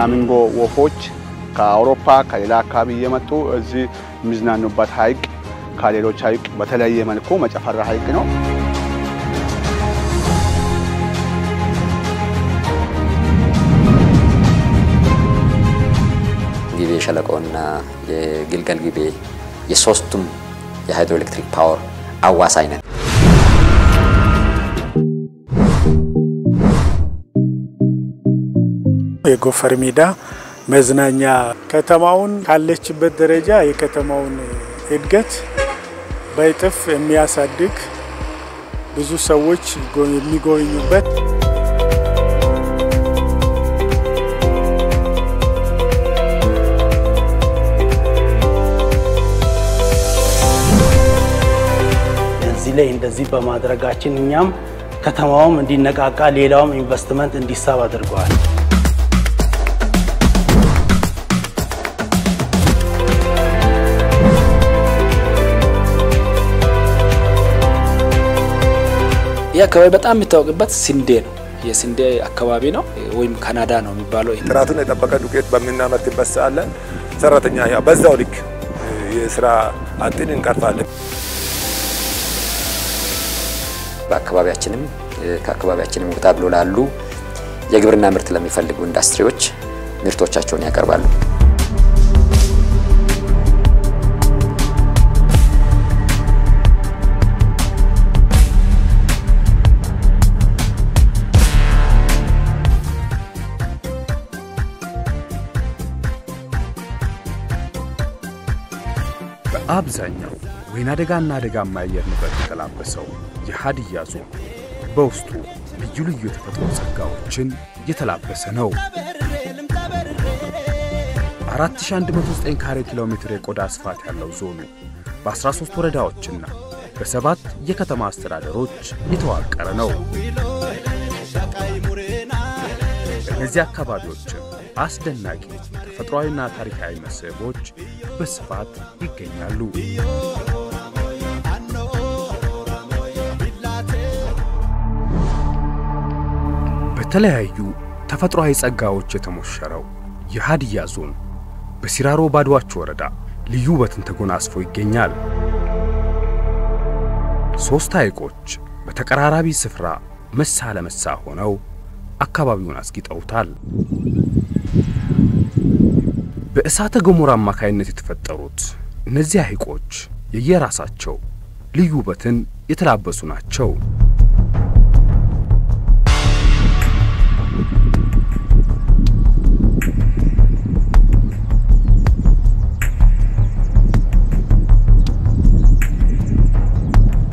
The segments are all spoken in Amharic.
የፍላሚንጎ ወፎች ከአውሮፓ ከሌላ አካባቢ እየመጡ እዚህ የሚዝናኑበት ሐይቅ ከሌሎች ሐይቅ በተለየ መልኩ መጨፈራ ሐይቅ ነው። ጊቤ ሸለቆና የግልገል ጊቤ የሶስቱም የሃይድሮኤሌክትሪክ ፓወር አዋሳኝ ነው። የጎፈር ሜዳ መዝናኛ ከተማውን ካለችበት ደረጃ የከተማውን እድገት በይጥፍ የሚያሳድግ ብዙ ሰዎች የሚጎበኙበት እዚህ ላይ እንደዚህ በማድረጋችን እኛም ከተማውም እንዲነቃቃ ሌላውም ኢንቨስትመንት እንዲሳብ አድርጓል። የአካባቢ በጣም የሚታወቅበት ስንዴ ነው። የስንዴ አካባቢ ነው ወይም ካናዳ ነው የሚባለው። ጥራቱን የጠበቀ ዱቄት በሚናመርትበት ሰዓት ላይ ሰራተኛ በዛው ልክ የስራ አጥን እንቀርፋለን። በአካባቢያችንም ከአካባቢያችንም ወጣ ብሎ ላሉ የግብርና ምርት ለሚፈልጉ ኢንዱስትሪዎች ምርቶቻቸውን ያቀርባሉ። በአብዛኛው ወይና ደጋና ደጋማ አየር ንብረት የተላበሰው የሀዲያ ዞን በውስጡ ልዩ ልዩ ተፈጥሮ ጸጋዎችን የተላበሰ ነው። 4109 ካሬ ኪሎ ሜትር የቆዳ ስፋት ያለው ዞኑ በ13 ወረዳዎችና በ7 የከተማ አስተዳደሮች የተዋቀረ ነው። በእነዚህ አካባቢዎችም አስደናቂ ተፈጥሯዊና ታሪካዊ መስህቦች በስፋት ይገኛሉ። በተለያዩ ተፈጥሯዊ ጸጋዎች የተሞሸረው የሀዲያ ዞን በሲራሮ ባድዋቾ ወረዳ ልዩ ውበትን ተጎናጽፎ ይገኛል። 3 ሐይቆች በተቀራራቢ ስፍራ መሳ ለመሳ ሆነው አካባቢውን አስጊጠውታል። በእሳተ ገሞራ አማካይነት የተፈጠሩት እነዚህ ሐይቆች የየራሳቸው ልዩ ውበትን የተላበሱ ናቸው።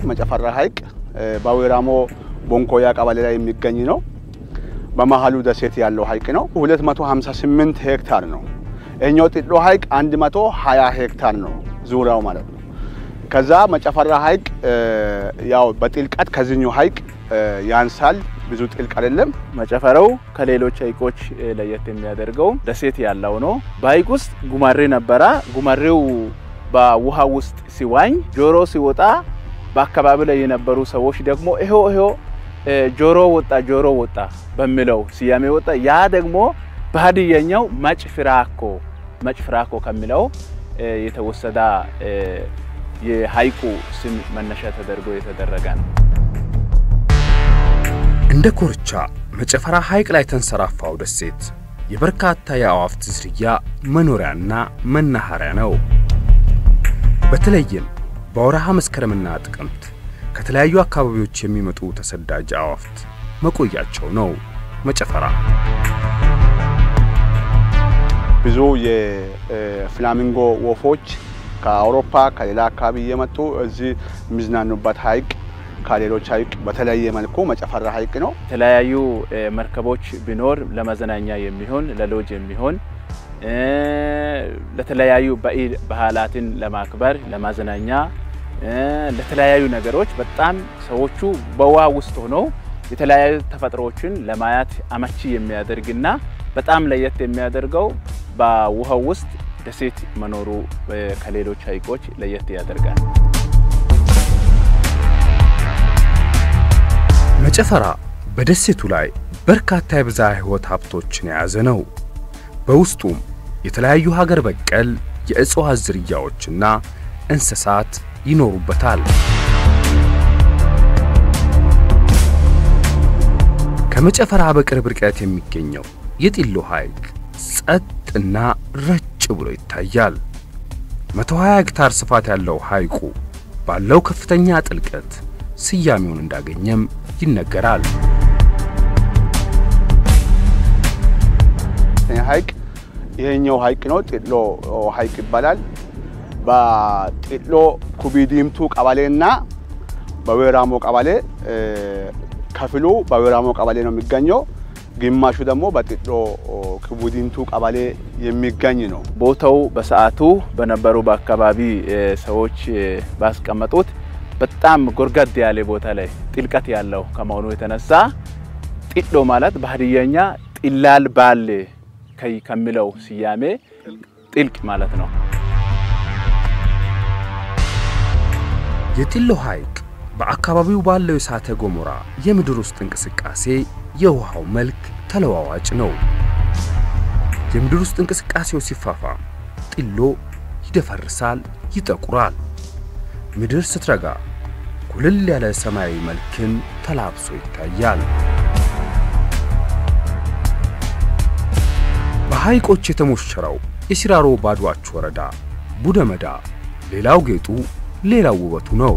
መጨፈራ ሐይቅ በወይራሞ ቦንኮያ ቀበሌ ላይ የሚገኝ ነው። በመሃሉ ደሴት ያለው ሐይቅ ነው። 258 ሄክታር ነው። እኛው ጥሎ ሐይቅ 120 ሄክታር ነው ዙሪያው ማለት ነው። ከዛ መጨፈራ ሐይቅ ያው በጥልቀት ከዚህኛው ሐይቅ ያንሳል፣ ብዙ ጥልቅ አይደለም። መጨፈራው ከሌሎች ሐይቆች ለየት የሚያደርገው ደሴት ያለው ነው። በሐይቅ ውስጥ ጉማሬ ነበረ። ጉማሬው በውሃ ውስጥ ሲዋኝ ጆሮ ሲወጣ በአካባቢ ላይ የነበሩ ሰዎች ደግሞ ይሄ ጆሮ ወጣ በሚለው ሲያሜ ወጣ። ያ ደግሞ በሀዲያኛው መጭፍራኮ ከሚለው የተወሰደ የሐይቁ ስም መነሻ ተደርጎ የተደረገ ነው። እንደ ኮርቻ መጨፈራ ሐይቅ ላይ ተንሰራፋው ደሴት የበርካታ የአዋፍት ዝርያ መኖሪያና መናኸሪያ ነው። በተለይም በወርሃ መስከረምና ጥቅምት ከተለያዩ አካባቢዎች የሚመጡ ተሰዳጅ አዋፍት መቆያቸው ነው መጨፈራ። ብዙ የፍላሚንጎ ወፎች ከአውሮፓ ከሌላ አካባቢ እየመጡ እዚህ የሚዝናኑበት ሐይቅ ከሌሎች ሐይቅ በተለየ መልኩ መጨፈራ ሐይቅ ነው። የተለያዩ መርከቦች ቢኖር ለመዝናኛ የሚሆን ለሎጅ የሚሆን ለተለያዩ ባህላትን ለማክበር ለማዝናኛ ለተለያዩ ነገሮች በጣም ሰዎቹ በውሃ ውስጥ ሆነው የተለያዩ ተፈጥሮዎችን ለማየት አመቺ የሚያደርግና በጣም ለየት የሚያደርገው በውሃው ውስጥ ደሴት መኖሩ ከሌሎች ሐይቆች ለየት ያደርጋል። መጨፈራ በደሴቱ ላይ በርካታ የብዝሃ ሕይወት ሀብቶችን የያዘ ነው። በውስጡም የተለያዩ ሀገር በቀል የእጽዋት ዝርያዎችና እንስሳት ይኖሩበታል። ከመጨፈራ በቅርብ ርቀት የሚገኘው የጢሎ ሐይቅ ጸጥና ረጭ ብሎ ይታያል። 120 ሄክታር ስፋት ያለው ሐይቁ ባለው ከፍተኛ ጥልቀት ስያሜውን እንዳገኘም ይነገራል። ሐይቅ ይሄኛው ሐይቅ ነው። ጢሎ ሐይቅ ይባላል። በጢሎ ኩቢዲምቱ ቀበሌና በወይራሞ ቀበሌ ከፍሉ በወይራሞ ቀበሌ ነው የሚገኘው። ግማሹ ደግሞ በጢሎ ኩቢዲምቱ ቀበሌ የሚገኝ ነው። ቦታው በሰዓቱ በነበሩ በአካባቢ ሰዎች ባስቀመጡት በጣም ጎርጋድ ያለ ቦታ ላይ ጥልቀት ያለው ከመሆኑ የተነሳ ጢሎ ማለት በሀዲያኛ ጢላል ባል ከሚለው ስያሜ ጥልቅ ማለት ነው። የጢሎ ሐይቅ በአካባቢው ባለው የእሳተ ገሞራ የምድር ውስጥ እንቅስቃሴ የውሃው መልክ ተለዋዋጭ ነው። የምድር ውስጥ እንቅስቃሴው ሲፋፋም ጢሎ ይደፈርሳል፣ ይጠቁራል። ምድር ስትረጋ ኩልል ያለ ሰማያዊ መልክን ተላብሶ ይታያል። በሐይቆች የተሞሸረው የሲራሮ ባዶዋች ወረዳ ቡደመዳ ሌላው ጌጡ ሌላው ውበቱ ነው።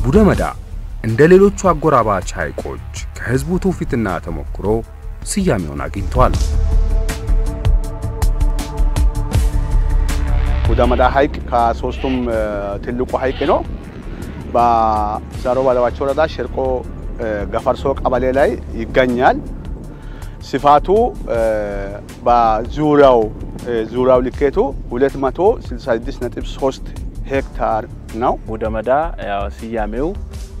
ቡደመዳ እንደ ሌሎቹ አጎራባች ሐይቆች ከህዝቡ ትውፊትና ተሞክሮ ስያሜውን አግኝቷል። ቡደመዳ ሐይቅ ከሶስቱም ትልቁ ሐይቅ ነው። በሲራሮ ባዶዋች ወረዳ ሸርቆ ገፈርሶ ቀበሌ ላይ ይገኛል። ስፋቱ በዙሪያው ልኬቱ 266.3 ሄክታር ነው። ቡደመዳ ያው ስያሜው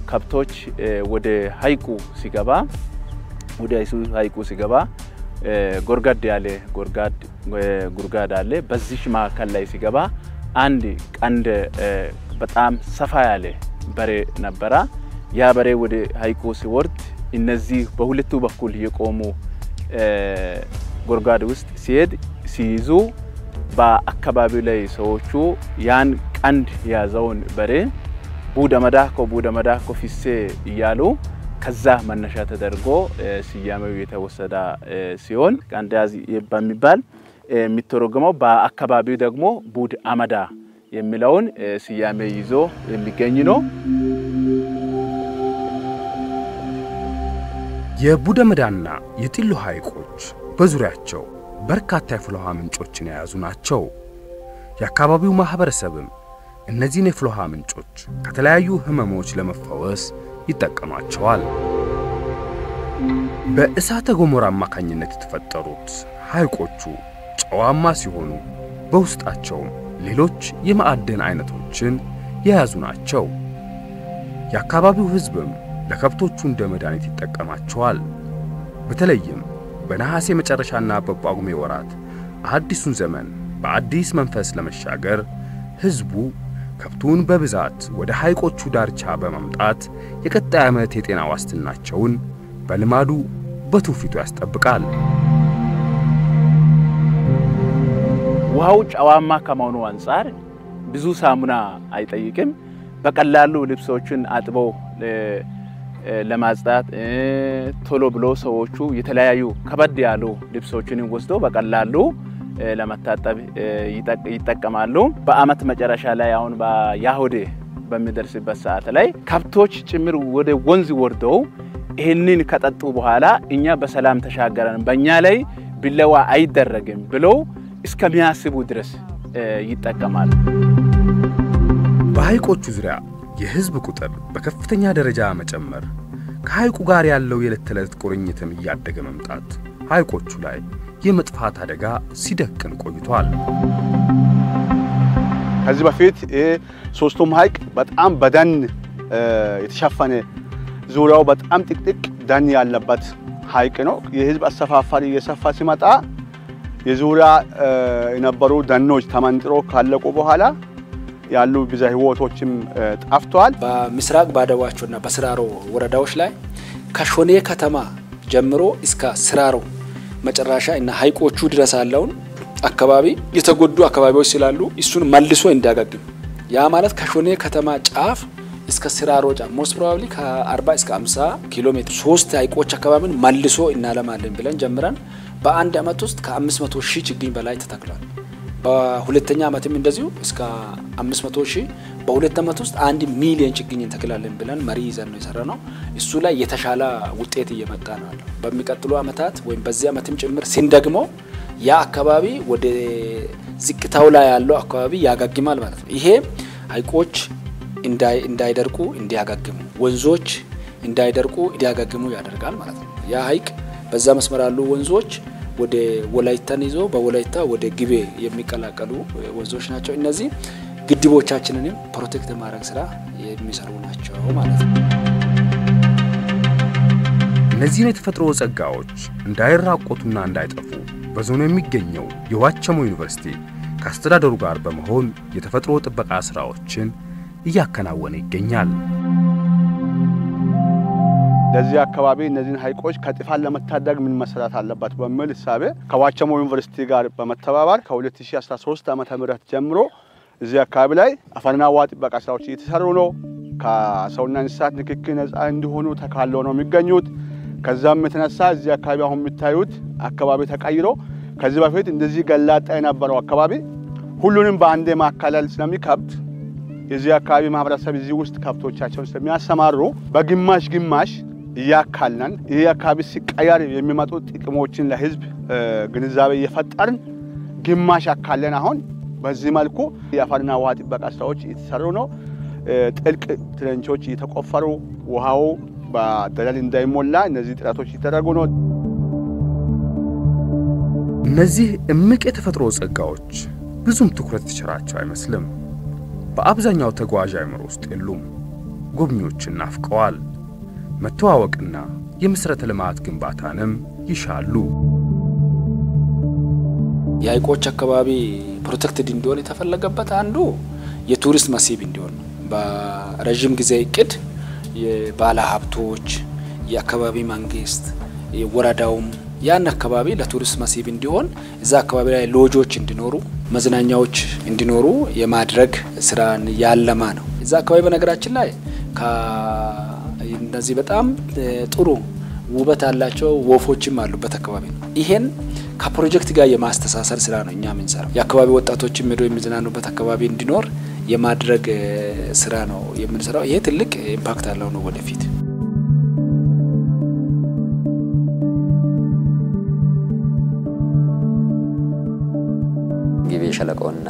ከብቶች ወደ ሐይቁ ሲገባ ጎርጋድ ያለ ጉርጋድ አለ። በዚህ መካከል ላይ ሲገባ አንድ ቀንድ በጣም ሰፋ ያለ በሬ ነበረ። ያ በሬ ወደ ሐይቁ ሲወርድ እነዚህ በሁለቱ በኩል የቆሙ ጎርጋድ ውስጥ ሲይዙ በአካባቢው ላይ ሰዎቹ ያን ቀንድ ያዘውን በሬ ቡደመዳ ኮፊሴ እያሉ ከዛ መነሻ ተደርጎ ስያሜው የተወሰደ ሲሆን ቀንድ ያዝ በሚባል የሚተረጎመው በአካባቢው ደግሞ ቡድ አመዳ የሚለውን ስያሜ ይዞ የሚገኝ ነው። የቡደመዳና የጢሎ ሐይቆች በዙሪያቸው በርካታ የፍልውሃ ምንጮችን የያዙ ናቸው። የአካባቢው ማህበረሰብም እነዚህን የፍልውሃ ምንጮች ከተለያዩ ህመሞች ለመፈወስ ይጠቀማቸዋል። በእሳተ ገሞራ አማካኝነት የተፈጠሩት ሐይቆቹ ጨዋማ ሲሆኑ በውስጣቸው ሌሎች የማዕድን አይነቶችን የያዙ ናቸው። የአካባቢው ህዝብም ለከብቶቹ እንደ መድኃኒት ይጠቀማቸዋል። በተለይም በነሐሴ መጨረሻና በጳጉሜ ወራት አዲሱን ዘመን በአዲስ መንፈስ ለመሻገር ህዝቡ ከብቱን በብዛት ወደ ሐይቆቹ ዳርቻ በመምጣት የቀጣይ ዓመት የጤና ዋስትናቸውን በልማዱ በትውፊቱ ያስጠብቃል። ውሃው ጨዋማ ከመሆኑ አንፃር ብዙ ሳሙና አይጠይቅም። በቀላሉ ልብሶችን አጥበው ለማጽዳት ቶሎ ብሎ ሰዎቹ የተለያዩ ከበድ ያሉ ልብሶችን ወስደው በቀላሉ ለመታጠብ ይጠቀማሉ። በአመት መጨረሻ ላይ አሁን በያሁዴ በሚደርስበት ሰዓት ላይ ከብቶች ጭምር ወደ ወንዝ ወርደው ይሄንን ከጠጡ በኋላ እኛ በሰላም ተሻገረን በእኛ ላይ ቢለዋ አይደረግም ብለው እስከሚያስቡ ድረስ ይጠቀማሉ። በሐይቆቹ ዙሪያ የህዝብ ቁጥር በከፍተኛ ደረጃ መጨመር ከሐይቁ ጋር ያለው የዕለት ተዕለት ቁርኝትም እያደገ መምጣት ሐይቆቹ ላይ የመጥፋት አደጋ ሲደቅን ቆይቷል። ከዚህ በፊት ሶስቱም ሐይቅ በጣም በደን የተሸፈነ ዙሪያው በጣም ጥቅጥቅ ደን ያለበት ሐይቅ ነው። የህዝብ አሰፋፋሪ እየሰፋ ሲመጣ የዙሪያ የነበሩ ደኖች ተመንጥሮ ካለቁ በኋላ ያሉ ብዝሃ ህይወቶችም ጠፍቷል። በምስራቅ ባዶዋቾና በሲራሮ ወረዳዎች ላይ ከሾኔ ከተማ ጀምሮ እስከ ሲራሮ መጨረሻ እና ሀይቆቹ ድረስ ያለውን አካባቢ የተጎዱ አካባቢዎች ስላሉ እሱን መልሶ እንዲያገግም ያ ማለት ከሾኔ ከተማ ጫፍ እስከ ሲራሮ ጫፍ ሞስት ፕሮባብሊ ከ40 እስከ 50 ኪሎ ሜትር 3 ሀይቆች አካባቢን መልሶ እናለማለን ብለን ጀምረን በአንድ አመት ውስጥ ከ500,000 ችግኝ በላይ ተተክሏል። በሁለተኛ አመትም እንደዚሁ እስከ 500,000 በሁለት አመት ውስጥ 1 ሚሊዮን ችግኝ እንተክላለን ብለን መሪ ይዘን ነው የሰራነው። እሱ ላይ የተሻለ ውጤት እየመጣ ነው ያለው። በሚቀጥሉ አመታት ወይም በዚህ አመትም ጭምር ሲንደግሞ ያ አካባቢ ወደ ዝቅታው ላይ ያለው አካባቢ ያጋግማል ማለት ነው። ይሄ ሀይቆች እንዳይደርቁ እንዲያጋግሙ ወንዞች እንዳይደርቁ እንዲያጋግሙ ያደርጋል ማለት ነው። ያ ሀይቅ በዛ መስመር ያሉ ወንዞች ወደ ወላይታን ይዞ በወላይታ ወደ ግቤ የሚቀላቀሉ ወንዞች ናቸው። እነዚህ ግድቦቻችንንም ፕሮቴክት ማድረግ ስራ የሚሰሩ ናቸው ማለት ነው። እነዚህ የተፈጥሮ ጸጋዎች እንዳይራቆቱና እንዳይጠፉ በዞኑ የሚገኘው የዋቸሞ ዩኒቨርሲቲ ከአስተዳደሩ ጋር በመሆን የተፈጥሮ ጥበቃ ስራዎችን እያከናወነ ይገኛል። ለዚህ አካባቢ እነዚህን ሀይቆች ከጥፋት ለመታደግ ምን መሰራት አለበት በሚል ሐሳብ ከዋቸሞ ዩኒቨርሲቲ ጋር በመተባበር ከ2013 ዓመተ ምህረት ጀምሮ እዚህ አካባቢ ላይ አፈርና ውሃ ጥበቃ ስራዎች እየተሰሩ ነው። ከሰውና እንስሳት ንክኪ ነፃ እንዲሆኑ ተካለው ነው የሚገኙት። ከዛም የተነሳ እዚህ አካባቢ አሁን የምታዩት አካባቢ ተቀይሮ ከዚህ በፊት እንደዚህ ገላጣ የነበረው አካባቢ ሁሉንም በአንዴ ማካለል ስለሚከብድ የዚህ አካባቢ ማህበረሰብ እዚህ ውስጥ ከብቶቻቸውን ስለሚያሰማሩ በግማሽ ግማሽ ያካልናል። ይሄ አካባቢ ሲቀየር የሚመጡ ጥቅሞችን ለህዝብ ግንዛቤ እየፈጠርን ግማሽ አካለን አሁን በዚህ መልኩ የአፈርና ውሃ ጥበቃ ስራዎች እየተሰሩ ነው። ጥልቅ ትረንቾች እየተቆፈሩ ውሃው በደለል እንዳይሞላ እነዚህ ጥረቶች እየተደረጉ ነው። እነዚህ እምቅ የተፈጥሮ ጸጋዎች ብዙም ትኩረት ተቸራቸው አይመስልም። በአብዛኛው ተጓዥ አይምሮ ውስጥ የሉም። ጎብኚዎችን ናፍቀዋል። መተዋወቅና የመሰረተ ልማት ግንባታንም ይሻሉ። የሀይቆች አካባቢ ፕሮቴክትድ እንዲሆን የተፈለገበት አንዱ የቱሪስት መስህብ እንዲሆን በረጅም ጊዜ እቅድ የባለ ሀብቶች የአካባቢ መንግስት የወረዳውም ያን አካባቢ ለቱሪስት መስህብ እንዲሆን እዛ አካባቢ ላይ ሎጆች እንዲኖሩ መዝናኛዎች እንዲኖሩ የማድረግ ስራን ያለማ ነው። እዛ አካባቢ በነገራችን ላይ እንደዚህ በጣም ጥሩ ውበት ያላቸው ወፎችም አሉበት አካባቢ ነው። ይሄን ከፕሮጀክት ጋር የማስተሳሰር ስራ ነው እኛ የምንሰራው። የአካባቢ ወጣቶችም ሄዶ የሚዝናኑበት አካባቢ እንዲኖር የማድረግ ስራ ነው የምንሰራው። ይሄ ትልቅ ኢምፓክት አለው ነው ወደፊት። ግቤ ሸለቆና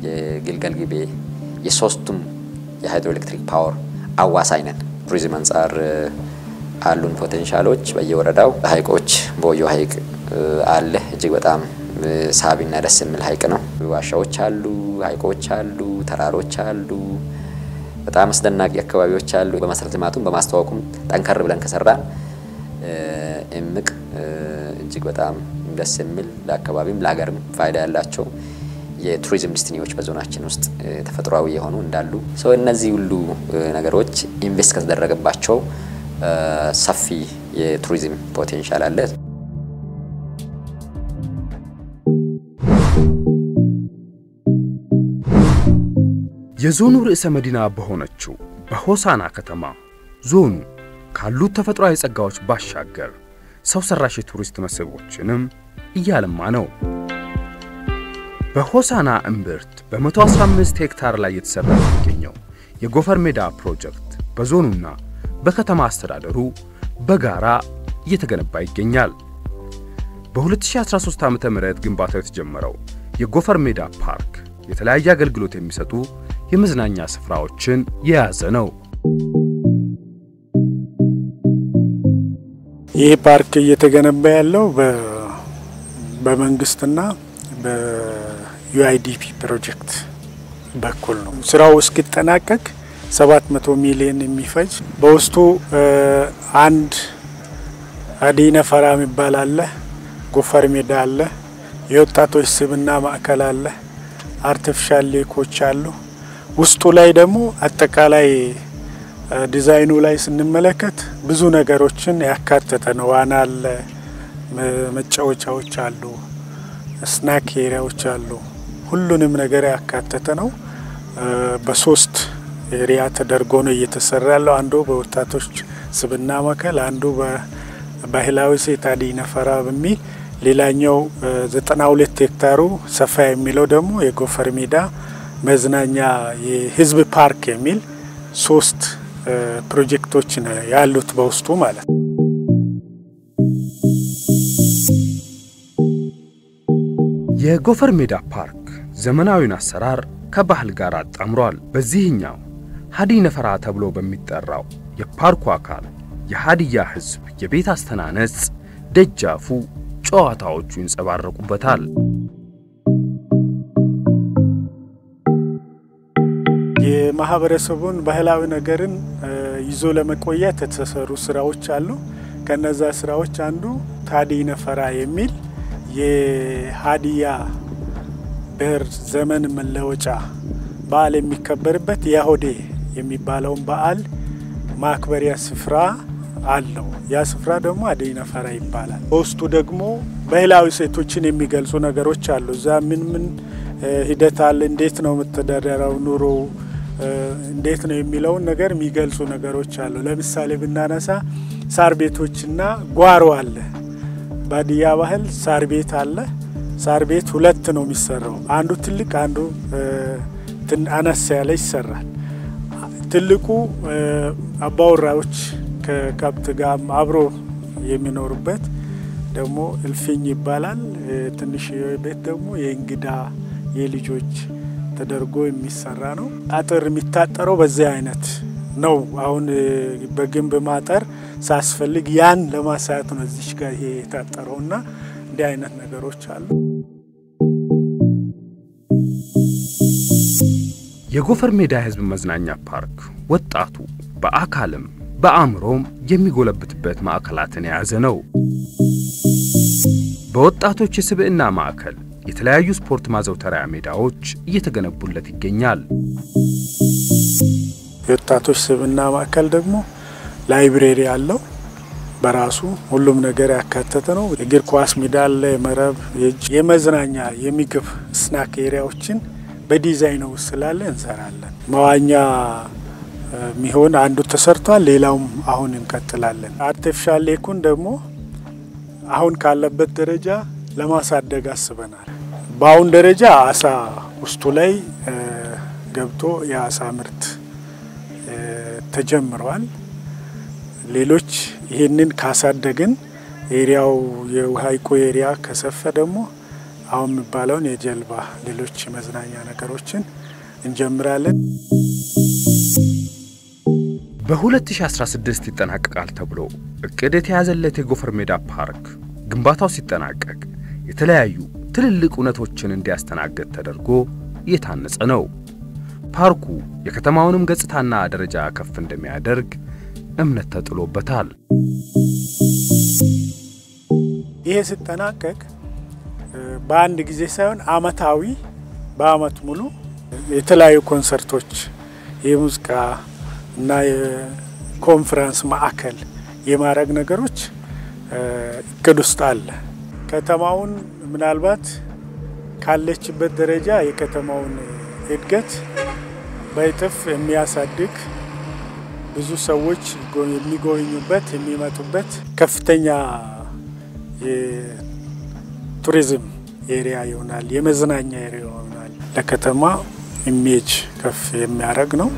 የግልገል ግቤ የሶስቱም የሃይድሮኤሌክትሪክ ፓወር አዋሳኝ ነን። ቱሪዝም አንፃር አሉን ፖቴንሻሎች በየወረዳው ሀይቆች ቦዮ ሀይቅ አለ እጅግ በጣም ሳቢና ደስ የሚል ሀይቅ ነው። ዋሻዎች አሉ፣ ሀይቆች አሉ፣ ተራሮች አሉ፣ በጣም አስደናቂ አካባቢዎች አሉ። በመሰረተ ልማቱም በማስተዋወቁም ጠንከር ብለን ከሰራን እምቅ እጅግ በጣም ደስ የሚል ለአካባቢም ለሀገርም ፋይዳ ያላቸው የቱሪዝም ዲስቲኒዎች በዞናችን ውስጥ ተፈጥሯዊ የሆኑ እንዳሉ ሰው እነዚህ ሁሉ ነገሮች ኢንቨስት ከተደረገባቸው ሰፊ የቱሪዝም ፖቴንሻል አለ። የዞኑ ርዕሰ መዲና በሆነችው በሆሳና ከተማ ዞኑ ካሉት ተፈጥሯዊ ጸጋዎች ባሻገር ሰው ሰራሽ የቱሪስት መስህቦችንም እያለማ ነው። በሆሳና እምብርት በ115 ሄክታር ላይ የተሰራ የሚገኘው የጎፈር ሜዳ ፕሮጀክት በዞኑና በከተማ አስተዳደሩ በጋራ እየተገነባ ይገኛል። በ2013 ዓ.ም ግንባታው የተጀመረው የጎፈር ሜዳ ፓርክ የተለያየ አገልግሎት የሚሰጡ የመዝናኛ ስፍራዎችን የያዘ ነው። ይህ ፓርክ እየተገነባ ያለው በመንግስትና በዩአይዲፒ ፕሮጀክት በኩል ነው። ስራው እስኪጠናቀቅ 700 ሚሊዮን የሚፈጅ በውስጡ አንድ አዲነ ፈራ የሚባል አለ፣ ጎፈር ሜዳ አለ፣ የወጣቶች ስብና ማዕከል አለ፣ አርቲፊሻል ሌኮች አሉ። ውስጡ ላይ ደግሞ አጠቃላይ ዲዛይኑ ላይ ስንመለከት ብዙ ነገሮችን ያካተተ ነው። ዋና አለ፣ መጫወቻዎች አሉ፣ ስናክ ኤሪያዎች አሉ። ሁሉንም ነገር ያካተተ ነው። በሶስት ኤሪያ ተደርጎ ነው እየተሰራ ያለው። አንዱ በወጣቶች ስብና ማዕከል፣ አንዱ በባህላዊ ሴት አዲነ ፈራ በሚል፣ ሌላኛው 92 ሄክታሩ ሰፋ የሚለው ደግሞ የጎፈር ሜዳ መዝናኛ የህዝብ ፓርክ የሚል 3 ፕሮጀክቶች ያሉት በውስጡ ማለት ነው። የጎፈር ሜዳ ፓርክ ዘመናዊን አሰራር ከባህል ጋር አጣምሯል። በዚህኛው ሀዲነ ፈራ ተብሎ በሚጠራው የፓርኩ አካል የሀዲያ ህዝብ የቤት አስተናነጽ ደጃፉ ጨዋታዎቹ ይንጸባረቁበታል። የማህበረሰቡን ባህላዊ ነገርን ይዞ ለመቆየት የተሰሩ ስራዎች አሉ። ከነዛ ስራዎች አንዱ ሀዲነ ፈራ የሚል የሀዲያ ብሔር ዘመን መለወጫ በዓል የሚከበርበት ያሆዴ የሚባለውን በዓል ማክበሪያ ስፍራ አለው። ያ ስፍራ ደግሞ ሀዲነ ፈራ ይባላል። በውስጡ ደግሞ ባህላዊ ሴቶችን የሚገልጹ ነገሮች አሉ። እዛ ምን ሂደት አለ፣ እንዴት ነው የምትተዳደረው፣ ኑሮ እንዴት ነው የሚለውን ነገር የሚገልጹ ነገሮች አሉ። ለምሳሌ ብናነሳ ሳር ቤቶችና ጓሮ አለ። ባዲያ ባህል ሳር ቤት አለ። ሳር ቤት 2 ነው የሚሰራው። አንዱ ትልቅ፣ አንዱ አነስ ያለ ይሰራል። ትልቁ አባወራዎች ከከብት ጋር አብሮ የሚኖሩበት ደግሞ እልፍኝ ይባላል። ትንሽ ቤት ደግሞ የእንግዳ የልጆች ተደርጎ የሚሰራ ነው። አጥር የሚታጠረው በዚህ አይነት ነው። አሁን በግንብ ማጠር ሳስፈልግ ያን ለማሳያት ነው እዚህ ጋር ይሄ የታጠረውና እንዲህ አይነት ነገሮች አሉ። የጎፈር ሜዳ ህዝብ መዝናኛ ፓርክ ወጣቱ በአካልም በአእምሮም የሚጎለብትበት ማዕከላትን የያዘ ነው። በወጣቶች የስብዕና ማዕከል የተለያዩ ስፖርት ማዘውተሪያ ሜዳዎች እየተገነቡለት ይገኛል። የወጣቶች ስብዕና ማዕከል ደግሞ ላይብሬሪ አለው። በራሱ ሁሉም ነገር ያካተተ ነው። የእግር ኳስ ሜዳ አለ፣ የመረብ፣ የመዝናኛ፣ የምግብ ስናክ ኤሪያዎችን በዲዛይን ውስጥ ስላለ እንሰራለን። መዋኛ ሚሆን አንዱ ተሰርቷል፣ ሌላውም አሁን እንቀጥላለን። አርቲፊሻል ሌኩን ደግሞ አሁን ካለበት ደረጃ ለማሳደግ አስበናል። በአሁን ደረጃ አሳ ውስጡ ላይ ገብቶ የአሳ ምርት ተጀምሯል። ሌሎች ይህንን ካሳደግን ኤሪያው የውሃይቆ ኤሪያ ከሰፈ ደግሞ አሁን የሚባለውን የጀልባ ሌሎች መዝናኛ ነገሮችን እንጀምራለን። በ2016 ይጠናቀቃል ተብሎ እቅድ የተያዘለት የጎፈር ሜዳ ፓርክ ግንባታው ሲጠናቀቅ የተለያዩ ትልልቅ እውነቶችን እንዲያስተናግድ ተደርጎ እየታነጸ ነው። ፓርኩ የከተማውንም ገጽታና ደረጃ ከፍ እንደሚያደርግ እምነት ተጥሎበታል። ይሄ ሲጠናቀቅ በአንድ ጊዜ ሳይሆን አመታዊ በአመት ሙሉ የተለያዩ ኮንሰርቶች፣ የሙዚቃ እና የኮንፈረንስ ማዕከል የማድረግ ነገሮች እቅድ ውስጥ አለ። ከተማውን ምናልባት ካለችበት ደረጃ የከተማውን እድገት በእጥፍ የሚያሳድግ ብዙ ሰዎች የሚጎበኙበት የሚመጡበት ከፍተኛ የቱሪዝም ኤሪያ ይሆናል፣ የመዝናኛ ኤሪያ ይሆናል። ለከተማ ኢሜጅ ከፍ የሚያደርግ ነው።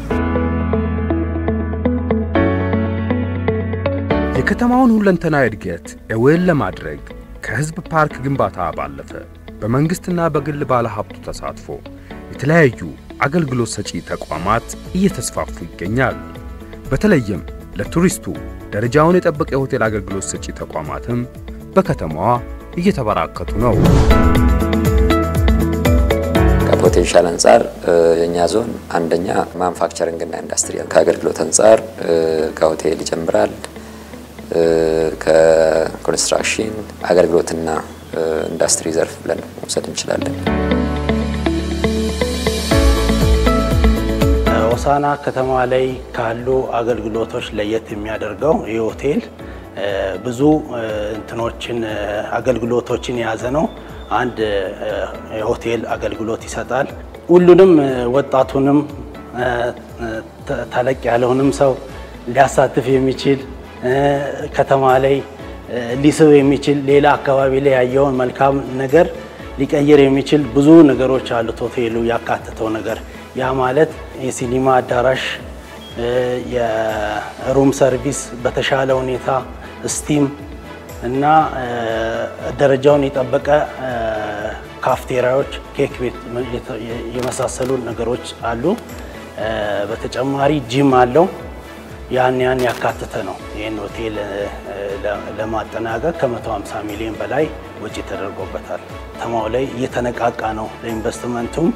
የከተማውን ሁለንተናዊ እድገት እውን ለማድረግ ከህዝብ ፓርክ ግንባታ ባለፈ በመንግስትና በግል ባለሀብቱ ተሳትፎ የተለያዩ አገልግሎት ሰጪ ተቋማት እየተስፋፉ ይገኛል። በተለይም ለቱሪስቱ ደረጃውን የጠበቀ የሆቴል አገልግሎት ሰጪ ተቋማትም በከተማዋ እየተበራከቱ ነው። ከፖቴንሻል አንፃር የኛ ዞን አንደኛ ማኑፋክቸሪንግ እና ኢንዱስትሪ ከአገልግሎት አንፃር ከሆቴል ይጀምራል። ከኮንስትራክሽን አገልግሎትና ኢንዱስትሪ ዘርፍ ብለን መውሰድ እንችላለን። ሆሳዕና ከተማ ላይ ካሉ አገልግሎቶች ለየት የሚያደርገው የሆቴል ብዙ እንትኖችን አገልግሎቶችን የያዘ ነው። አንድ የሆቴል አገልግሎት ይሰጣል። ሁሉንም ወጣቱንም ተለቅ ያለውንም ሰው ሊያሳትፍ የሚችል ከተማ ላይ ሊስብ የሚችል ሌላ አካባቢ ላይ ያየውን መልካም ነገር ሊቀይር የሚችል ብዙ ነገሮች አሉት ሆቴሉ ያካተተው ነገር። ያ ማለት የሲኒማ አዳራሽ፣ የሩም ሰርቪስ በተሻለ ሁኔታ ስቲም እና ደረጃውን የጠበቀ ካፍቴሪያዎች፣ ኬክ ቤት የመሳሰሉ ነገሮች አሉ። በተጨማሪ ጂም አለው። ያን ያካተተ ነው። ይህን ሆቴል ለማጠናቀቅ ከ150 ሚሊዮን በላይ ወጪ ተደርጎበታል። ከተማው ላይ እየተነቃቃ ነው። ለኢንቨስትመንቱም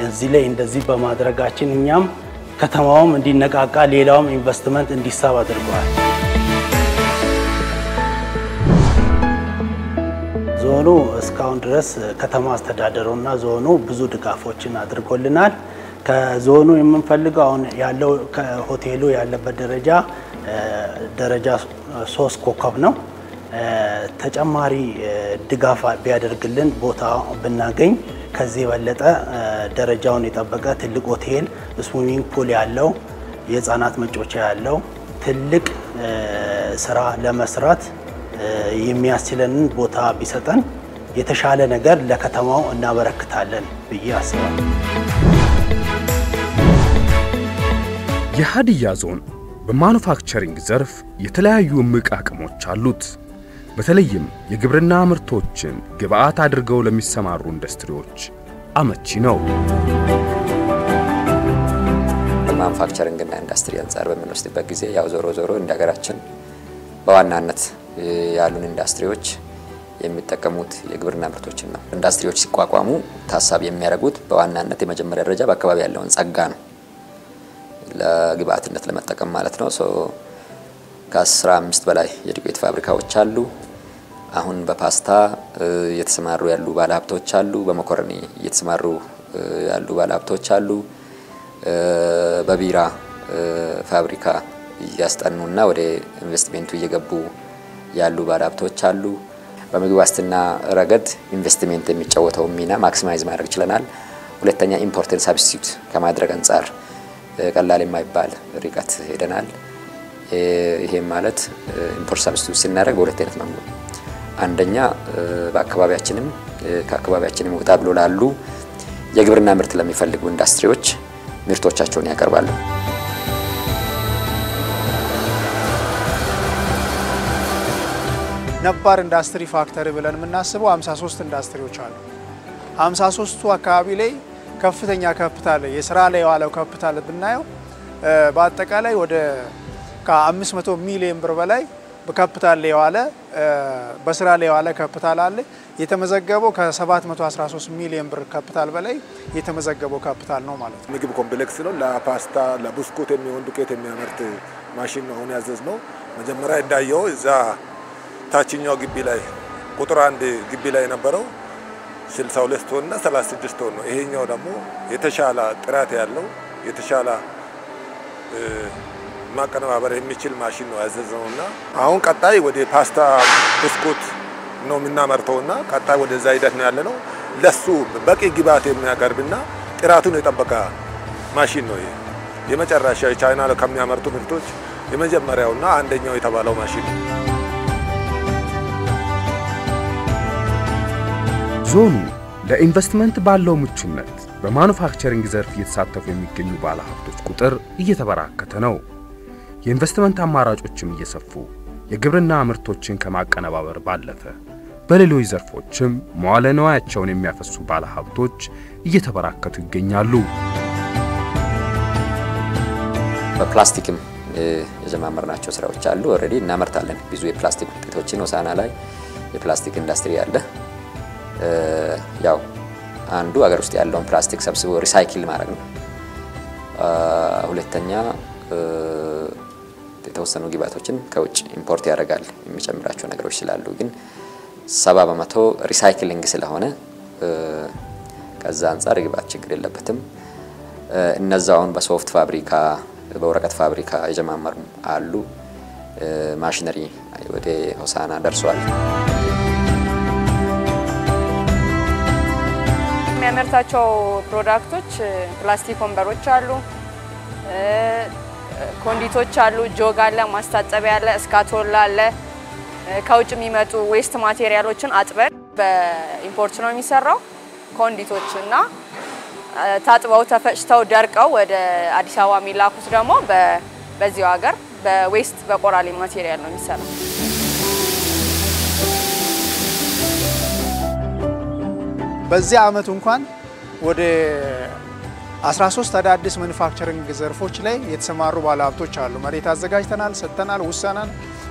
እዚህ ላይ እንደዚህ በማድረጋችን እኛም ከተማውም እንዲነቃቃ ሌላውም ኢንቨስትመንት እንዲሳብ አድርጓል። ዞኑ እስካሁን ድረስ ከተማ አስተዳደሩና ዞኑ ብዙ ድጋፎችን አድርጎልናል። ከዞኑ የምንፈልገው አሁን ያለው ከሆቴሉ ያለበት ደረጃ 3 ኮከብ ነው። ተጨማሪ ድጋፍ ቢያደርግልን ቦታ ብናገኝ ከዚህ የበለጠ ደረጃውን የጠበቀ ትልቅ ሆቴል፣ ስዊሚንግ ፑል ያለው፣ የህፃናት መጫወቻ ያለው ትልቅ ስራ ለመስራት የሚያስችለንን ቦታ ቢሰጠን የተሻለ ነገር ለከተማው እናበረክታለን ብዬ አስባለሁ። የሀዲያ ዞን በማኑፋክቸሪንግ ዘርፍ የተለያዩ እምቅ አቅሞች አሉት። በተለይም የግብርና ምርቶችን ግብአት አድርገው ለሚሰማሩ ኢንዱስትሪዎች አመቺ ነው። ማኑፋክቸሪንግ እና ኢንዱስትሪ አንፃር በምንወስድበት ጊዜ ያው ዞሮ እንደ ሀገራችን በዋናነት ያሉን ኢንዱስትሪዎች የሚጠቀሙት የግብርና ምርቶችን ነው። ኢንዱስትሪዎች ሲቋቋሙ ታሳቢ የሚያደርጉት በዋናነት የመጀመሪያ ደረጃ በአካባቢ ያለውን ጸጋ ነው ለግብአትነት ለመጠቀም ማለት ነው። ከ15 በላይ የዱቄት ፋብሪካዎች አሉ። አሁን በፓስታ እየተሰማሩ ያሉ ባለሀብቶች አሉ። በመኮረኒ እየተሰማሩ ያሉ ባለሀብቶች አሉ። በቢራ ፋብሪካ እያስጠኑና ወደ ኢንቨስትመንቱ እየገቡ ያሉ ባለሀብቶች አሉ። በምግብ ዋስትና ረገድ ኢንቨስትመንት የሚጫወተው ሚና ማክሲማይዝ ማድረግ ችለናል። ሁለተኛ ኢምፖርትን ሳብስቲቱት ከማድረግ አንፃር ቀላል የማይባል ርቀት ሄደናል። ይሄም ማለት ኢምፖርት ሳብስቲቱት ሲናደርግ በሁለት አይነት መንገድ ነው። አንደኛ በአካባቢያችንም ከአካባቢያችንም ወጣ ብሎ ላሉ የግብርና ምርት ለሚፈልጉ ኢንዱስትሪዎች ምርቶቻቸውን ያቀርባሉ። ነባር ኢንዱስትሪ ፋክተሪ ብለን የምናስበው 53 ኢንዱስትሪዎች አሉ። 53ቱ አካባቢ ላይ ከፍተኛ ካፒታል የስራ ላይ የዋለው ካፒታል ብናየው በአጠቃላይ ወደ ከ500 ሚሊዮን ብር በላይ በካፒታል ላይ የዋለ በስራ ላይ የዋለ ካፒታል አለ። የተመዘገበው ከ713 ሚሊዮን ብር ካፒታል በላይ የተመዘገበው ካፒታል ነው ማለት ነው። ምግብ ኮምፕሌክስ ነው። ለፓስታ ለብስኩት የሚሆን ዱቄት የሚያመርት ማሽን ነው ያዘዝነው። መጀመሪያ እንዳየው እዛ ታችኛው ግቢ ላይ ቁጥር 1 ግቢ ላይ የነበረው 62 ቶን እና 36 ቶን ነው። ይሄኛው ደግሞ የተሻለ ጥራት ያለው የተሻለ ማቀነባበር የሚችል ማሽን ነው ያዘዝነውና አሁን ቀጣይ ወደ ፓስታ ብስኩት ነው የምናመርተውና ቀጣይ ወደዛ ሂደት ነው ያለነው። ለሱ በቂ ግብአት የሚያቀርብና ጥራቱን የጠበቀ ማሽን ነው። የመጨረሻ ቻይና ከሚያመርቱ ምርቶች የመጀመሪያውና አንደኛው የተባለው ማሽን ነው። ዞኑ ለኢንቨስትመንት ባለው ምቹነት በማኑፋክቸሪንግ ዘርፍ እየተሳተፉ የሚገኙ ባለሀብቶች ቁጥር እየተበራከተ ነው። የኢንቨስትመንት አማራጮችም እየሰፉ የግብርና ምርቶችን ከማቀነባበር ባለፈ በሌሎች ዘርፎችም መዋለ ንዋያቸውን የሚያፈሱ ባለሀብቶች እየተበራከቱ ይገኛሉ። በፕላስቲክም የጀማመርናቸው ስራዎች አሉ። ኦሬዲ እናመርታለን ብዙ የፕላስቲክ ውጤቶችን። ሆሳና ላይ የፕላስቲክ ኢንዱስትሪ አለ። ያው አንዱ ሀገር ውስጥ ያለውን ፕላስቲክ ሰብስቦ ሪሳይክል ማድረግ ነው። ሁለተኛ የተወሰኑ ግብአቶችን ከውጭ ኢምፖርት ያደርጋል የሚጨምራቸው ነገሮች ስላሉ፣ ግን 70% ሪሳይክሊንግ ስለሆነ ከዛ አንፃር ግብአት ችግር የለበትም። እነዛውን በሶፍት ፋብሪካ በወረቀት ፋብሪካ የጀማመሩ አሉ። ማሽነሪ ወደ ሆሳና ደርሷል። የሚያመርታቸው ፕሮዳክቶች ፕላስቲክ ወንበሮች አሉ፣ ኮንዲቶች አሉ፣ ጆግ አለ፣ ማስታጠቢያ አለ፣ እስካቶላ አለ። ከውጭ የሚመጡ ዌስት ማቴሪያሎችን አጥበን በኢምፖርት ነው የሚሰራው። ኮንዲቶችና ታጥበው ተፈጭተው ደርቀው ወደ አዲስ አበባ የሚላኩት ደግሞ በዚሁ ሀገር በዌስት በቆራሌ ማቴሪያል ነው የሚሰራው። በዚህ አመት እንኳን ወደ 13 አዳዲስ ማኑፋክቸሪንግ ዘርፎች ላይ የተሰማሩ ባለሀብቶች አሉ። መሬት አዘጋጅተናል፣ ሰጥተናል፣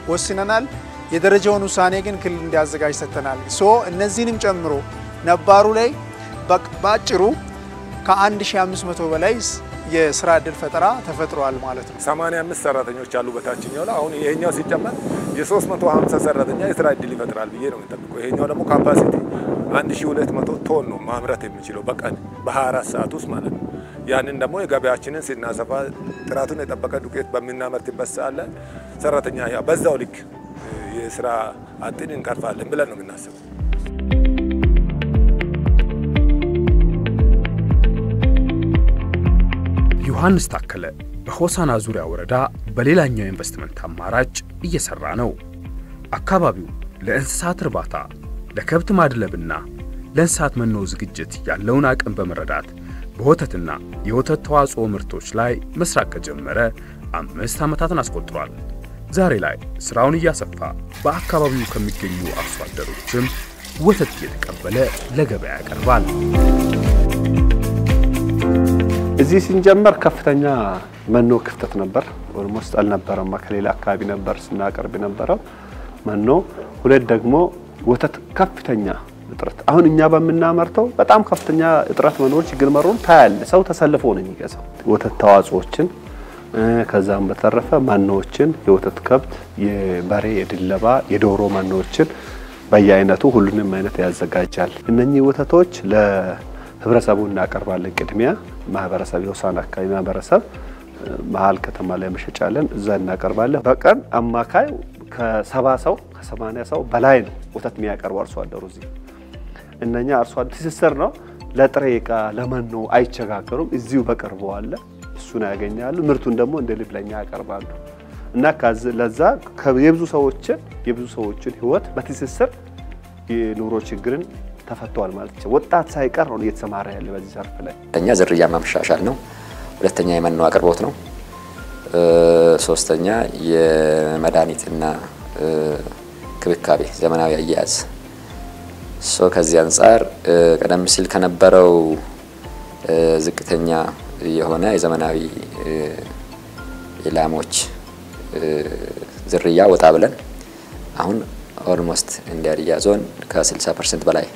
ወስነናል። የደረጃውን ውሳኔ ግን ክልል እንዲያዘጋጅ ሰጥተናል። እነዚህንም ጨምሮ ነባሩ ላይ ባጭሩ ከ1500 በላይ የስራ እድል ፈጠራ ተፈጥሯል ማለት ነው። 85 ሰራተኞች አሉ በታችኛው ላይ። አሁን ይሄኛው ሲጨመር የ350 ሰራተኛ የስራ እድል ይፈጥራል ብዬ ነው የምጠብቀው። ይሄኛው ደግሞ ካፓሲቲ 1200 ቶን ነው ማምረት የሚችለው በቀን በ24 ሰዓት ውስጥ ማለት ነው። ያንን ደግሞ የገበያችንን ስናሰፋ ጥራቱን የጠበቀ ዱቄት በሚናመርትበት ሰዓት ላይ ሰራተኛ በዛው ልክ የስራ አጥን እንቀርፋለን ብለን ነው የምናስበው። ዮሐንስ ታከለ በሆሳና ዙሪያ ወረዳ በሌላኛው ኢንቨስትመንት አማራጭ እየሰራ ነው። አካባቢው ለእንስሳት እርባታ፣ ለከብት ማድለብና ለእንስሳት መኖ ዝግጅት ያለውን አቅም በመረዳት በወተትና የወተት ተዋጽኦ ምርቶች ላይ መስራት ከጀመረ 5 ዓመታትን አስቆጥሯል። ዛሬ ላይ ስራውን እያሰፋ በአካባቢው ከሚገኙ አርሶ አደሮችም ወተት እየተቀበለ ለገበያ ያቀርባል። እዚህ ሲንጀመር ከፍተኛ መኖ ክፍተት ነበር። ኦልሞስት አልነበረም። ከሌላ አካባቢ ነበር ስናቀርብ የነበረው መኖ። ሁለት ደግሞ ወተት ከፍተኛ እጥረት። አሁን እኛ በመናመርተው በጣም ከፍተኛ እጥረት መኖር ችግር መሮን ታያለ። ሰው ተሰልፎ ነው የሚገዛው ወተት ተዋጽኦችን። ከዛም በተረፈ መኖዎችን፣ የወተት ከብት፣ የበሬ፣ የድለባ፣ የዶሮ መኖዎችን በየአይነቱ ሁሉንም አይነት ያዘጋጃል። እነኚህ ወተቶች ለህብረተሰቡ እናቀርባለን። ቅድሚያ ማህበረሰብ የሆሳና አካባቢ ማህበረሰብ መሀል ከተማ ላይ መሸጫለን፣ እዛ እናቀርባለን። በቀን አማካይ ከ70 ሰው ከ80 ሰው በላይ ነው ወተት የሚያቀርቡ አርሶ አደሩ እዚህ። እነኛ አርሶ አደሩ ትስስር ነው። ለጥሬ ዕቃ ለመኖ አይቸጋገሩም። እዚሁ በቅርቡ አለ፣ እሱን ያገኛሉ። ምርቱን ደግሞ እንደ ልብ ለኛ ያቀርባሉ እና ለዛ የብዙ ሰዎችን ህይወት በትስስር የኑሮ ችግርን ተፈቷል ማለት ነው። ወጣት ሳይቀር ነው እየተሰማራ ያለ በዚህ ዘርፍ ላይ። አንደኛ ዝርያ ማሻሻል ነው። ሁለተኛ የመኖ አቅርቦት ነው። ሶስተኛ የመድኃኒትና ክብካቤ ዘመናዊ አያያዝ። ከዚህ አንፃር ቀደም ሲል ከነበረው ዝቅተኛ የሆነ የዘመናዊ የላሞች ዝርያ ወጣ ብለን አሁን ኦልሞስት እንደ ሀዲያ ዞን ከ60% በላይ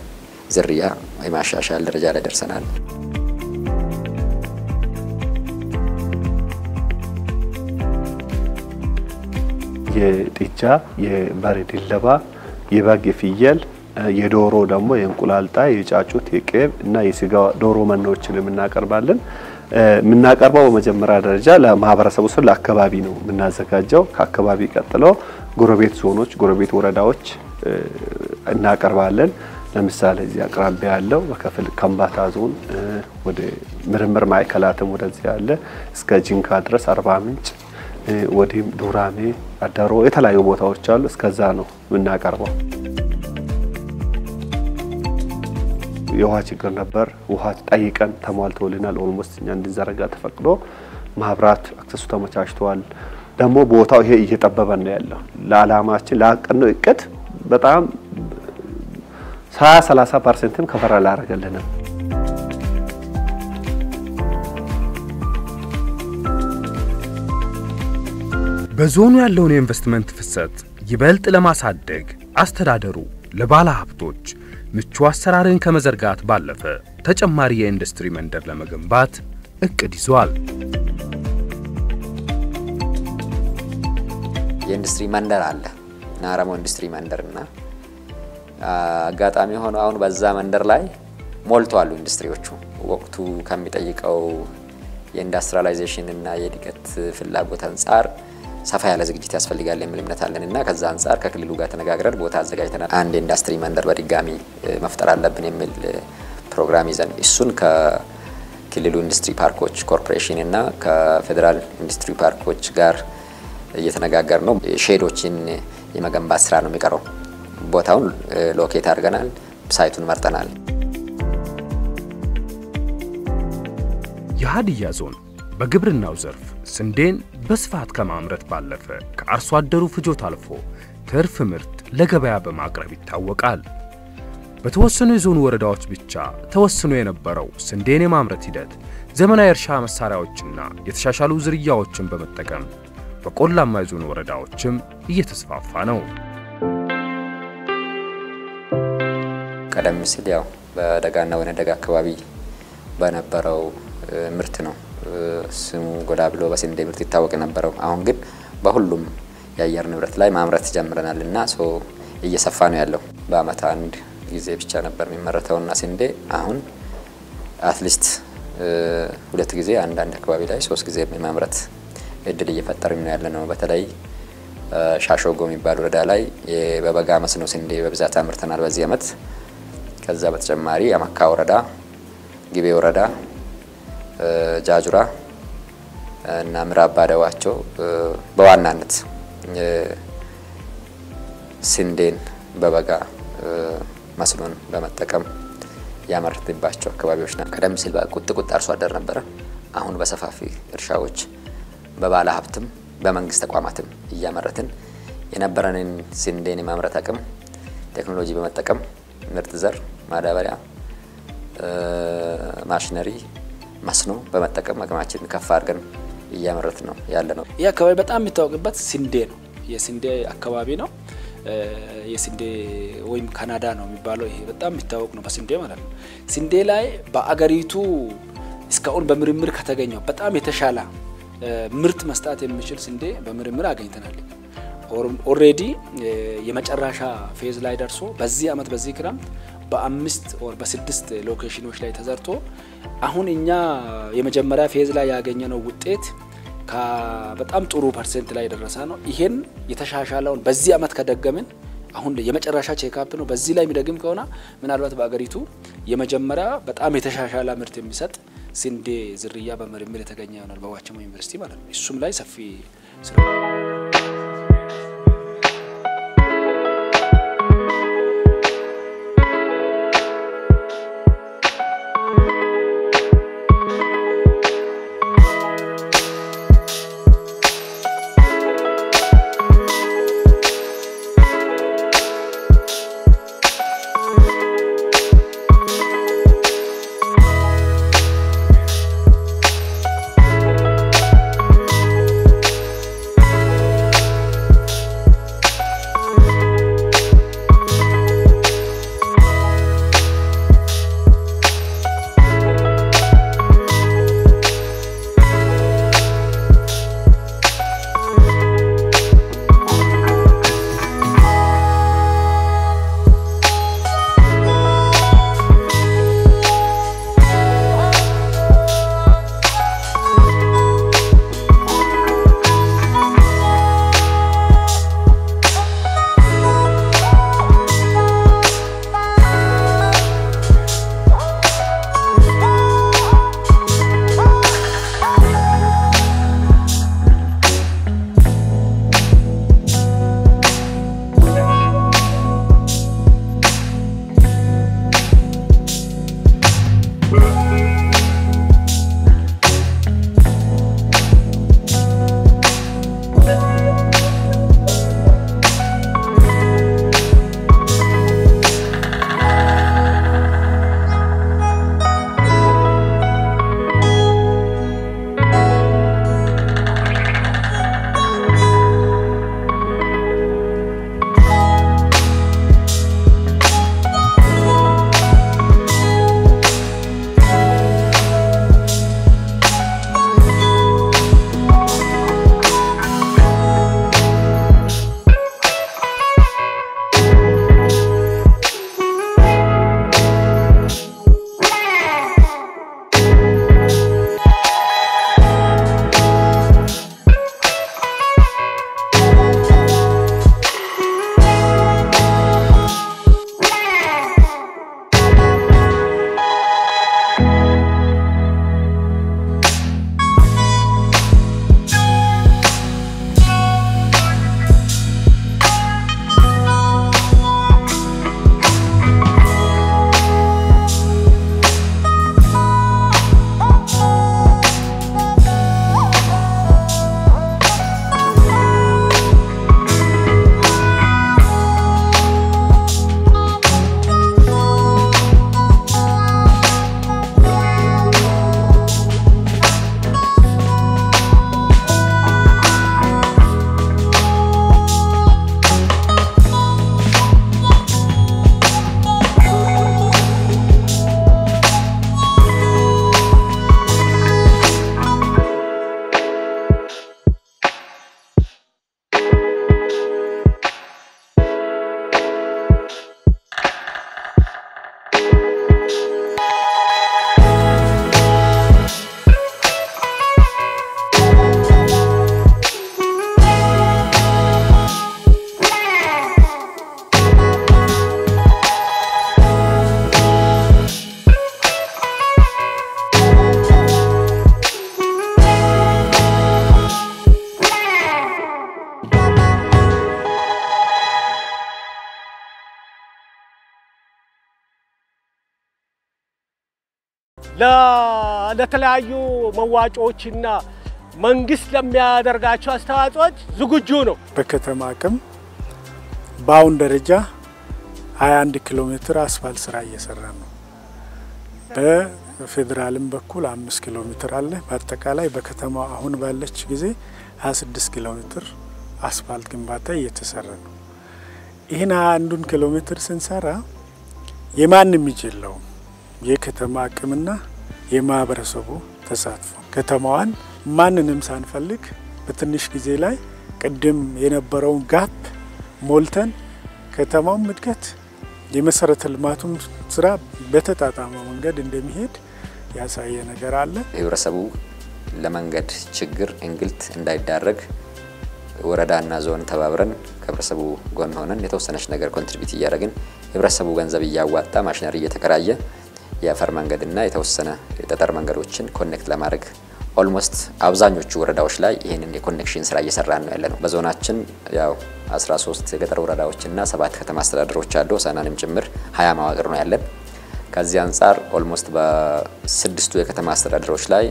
ዝርያ የማሻሻል ደረጃ ላይ ደርሰናል። የጥጃ፣ የበሬ ድለባ፣ የበግ፣ የፍየል፣ የዶሮ ደግሞ የእንቁላል ጣይ፣ የጫጩት፣ የቄብ እና የስጋ ዶሮ መኖዎችን እናቀርባለን። የምናቀርበው በመጀመሪያ ደረጃ ለማህበረሰቡ ስለ አካባቢ ነው የምናዘጋጀው። ከአካባቢ ቀጥሎ ጎረቤት ዞኖች፣ ጎረቤት ወረዳዎች እናቀርባለን። ለምሳሌ እዚህ አቅራቢያ ያለው በከፊል ከምባታ ዞን ወደ ምርምር ማዕከላትም ወደዚህ ያለ እስከ ጂንካ ድረስ አርባ ምንጭ ወዲም ዱራሜ አዳሮ የተለያዩ ቦታዎች አሉ። እስከዛ ነው የምናቀርበው። የውሃ ችግር ነበር። ውሃ ጠይቀን ተሟልቶልናል። ኦልሞስት እኛ እንድንዘረጋ ተፈቅዶ ማብራት አክሰሱ ተመቻችቷል። ደግሞ ቦታው ይሄ እየጠበበ ነው ያለው። ለዓላማችን ላቀነው እቅድ በጣም 30% ከፈራ ላረጋለን። በዞኑ ያለውን የኢንቨስትመንት ፍሰት ይበልጥ ለማሳደግ አስተዳደሩ ለባለ ሀብቶች ምቹ አሰራርን ከመዘርጋት ባለፈ ተጨማሪ የኢንዱስትሪ መንደር ለመገንባት እቅድ ይዟል። የኢንዱስትሪ መንደር አለ ናራሞ ኢንዱስትሪ መንደርና አጋጣሚ ሆኖ አሁን በዛ መንደር ላይ ሞልቷል ኢንዱስትሪዎቹ። ወቅቱ ከሚጠይቀው የኢንዱስትሪያላይዜሽን እና የድገት ፍላጎት አንፃር ሰፋ ያለ ዝግጅት ያስፈልጋል የሚል እምነት አለንና ከዛ አንፃር ከክልሉ ጋር ተነጋግረን ቦታ አዘጋጅተናል። አንድ ኢንዱስትሪ መንደር በድጋሚ መፍጠር አለብን የሚል ፕሮግራም ይዘን እሱን ከክልሉ ኢንዱስትሪ ፓርኮች ኮርፖሬሽን እና ከፌደራል ኢንዱስትሪ ፓርኮች ጋር እየተነጋገር ነው። ሼዶችን የመገንባት ስራ ነው የሚቀረው። ቦታውን ሎኬት አድርገናል፣ ሳይቱን መርጠናል። የሀዲያ ዞን በግብርናው ዘርፍ ስንዴን በስፋት ከማምረት ባለፈ ከአርሶ አደሩ ፍጆታ አልፎ ትርፍ ምርት ለገበያ በማቅረብ ይታወቃል። በተወሰኑ የዞኑ ወረዳዎች ብቻ ተወስኖ የነበረው ስንዴን የማምረት ሂደት ዘመናዊ እርሻ መሳሪያዎችና የተሻሻሉ ዝርያዎችን በመጠቀም በቆላማ የዞኑ ወረዳዎችም እየተስፋፋ ነው። ቀደም ሲል ያው በደጋና ወይነደጋ አካባቢ በነበረው ምርት ነው ስሙ ጎላ ብሎ በስንዴ ምርት ይታወቅ የነበረው። አሁን ግን በሁሉም የአየር ንብረት ላይ ማምረት ጀምረናልና እየሰፋ ነው ያለው። በአመት አንድ ጊዜ ብቻ ነበር የሚመረተውና ስንዴ አሁን አትሊስት 2 ጊዜ አንዳንድ አካባቢ ላይ 3 ጊዜ የማምረት እድል እየፈጠርን ነው ያለነው። በተለይ ሻሾጎ የሚባል ወረዳ ላይ በበጋ መስኖ ስንዴ በብዛት አምርተናል በዚህ አመት። ከዛ በተጨማሪ አማካ ወረዳ፣ ጊቤ ወረዳ፣ ጃጁራ እና ምዕራብ ባደዋቸው በዋናነት ስንዴን በበጋ መስኖን በመጠቀም ያመረትባቸው አካባቢዎች ናቸው። ቀደም ሲል ቁጥቁጥ አርሶ አደር ነበረ። አሁን በሰፋፊ እርሻዎች በባለ ሀብትም በመንግስት ተቋማትም እያመረትን የነበረንን ስንዴን የማምረት አቅም ቴክኖሎጂ በመጠቀም ምርጥ ዘር፣ ማዳበሪያ፣ ማሽነሪ፣ መስኖ በመጠቀም አቅማችንን ከፍ አድርገን እያመረት ነው ያለነው። ይህ አካባቢ በጣም የሚታወቅበት ስንዴ ነው። የስንዴ አካባቢ ነው። የስንዴ ወይም ካናዳ ነው የሚባለው። ይሄ በጣም የሚታወቅ ነው በስንዴ ማለት ነው። ስንዴ ላይ በአገሪቱ እስካሁን በምርምር ከተገኘው በጣም የተሻለ ምርት መስጠት የሚችል ስንዴ በምርምር አገኝተናል። ኦሬዲ የመጨረሻ ፌዝ ላይ ደርሶ በዚህ አመት በዚህ ክረምት በ5 or በ6 ሎኬሽኖች ላይ ተዘርቶ አሁን እኛ የመጀመሪያ ፌዝ ላይ ያገኘነው ውጤት በጣም ጥሩ ፐርሰንት ላይ ደረሰ ነው። ይሄን የተሻሻለውን በዚህ አመት ከደገምን አሁን የመጨረሻ ቼክአፕ ነው። በዚህ ላይ የሚደግም ከሆነ ምናልባት በአገሪቱ የመጀመሪያ በጣም የተሻሻለ ምርት የሚሰጥ ስንዴ ዝርያ በምርምር የተገኘ ይሆናል በዋቸሞ ዩኒቨርሲቲ ማለት ነው። እሱም ላይ ሰፊ ስራ ለተለያዩ መዋጮዎችና መንግስት ለሚያደርጋቸው አስተዋጽኦች ዝግጁ ነው። በከተማ አቅም በአሁን ደረጃ 21 ኪሎ ሜትር አስፋልት ስራ እየሰራ ነው። በፌዴራልም በኩል 5 ኪሎ ሜትር አለ። በአጠቃላይ በከተማው አሁን ባለች ጊዜ 26 ኪሎ ሜትር አስፋልት ግንባታ እየተሰራ ነው። ይህን 21 ኪሎ ሜትር ስንሰራ የማንም ይችላል የከተማ አቅምና የማህበረሰቡ ተሳትፎ ከተማዋን ማንንም ሳንፈልግ በትንሽ ጊዜ ላይ ቅድም የነበረውን ጋፕ ሞልተን ከተማው እድገት የመሰረተ ልማቱም ስራ በተጣጣመ መንገድ እንደሚሄድ ያሳየ ነገር አለ። ህብረተሰቡ ለመንገድ ችግር እንግልት እንዳይዳረግ ወረዳና ዞን ተባብረን ከህብረተሰቡ ጎን ሆነን የተወሰነች ነገር ኮንትሪቢዩት እያደረግን ህብረተሰቡ ገንዘብ እያዋጣ ማሽነሪ እየተከራየ የአፈር መንገድና የተወሰነ የጠጠር መንገዶችን ኮኔክት ለማድረግ ኦልሞስት አብዛኞቹ ወረዳዎች ላይ ይሄንን የኮኔክሽን ስራ እየሰራን ነው ያለነው። በዞናችን ያው 13 የገጠር ወረዳዎችና 7 ከተማ አስተዳደሮች አሉ፣ ሆሳዕናንም ጭምር 20 መዋቅር ነው ያለን። ከዚህ አንፃር ኦልሞስት በ6ቱ የከተማ አስተዳደሮች ላይ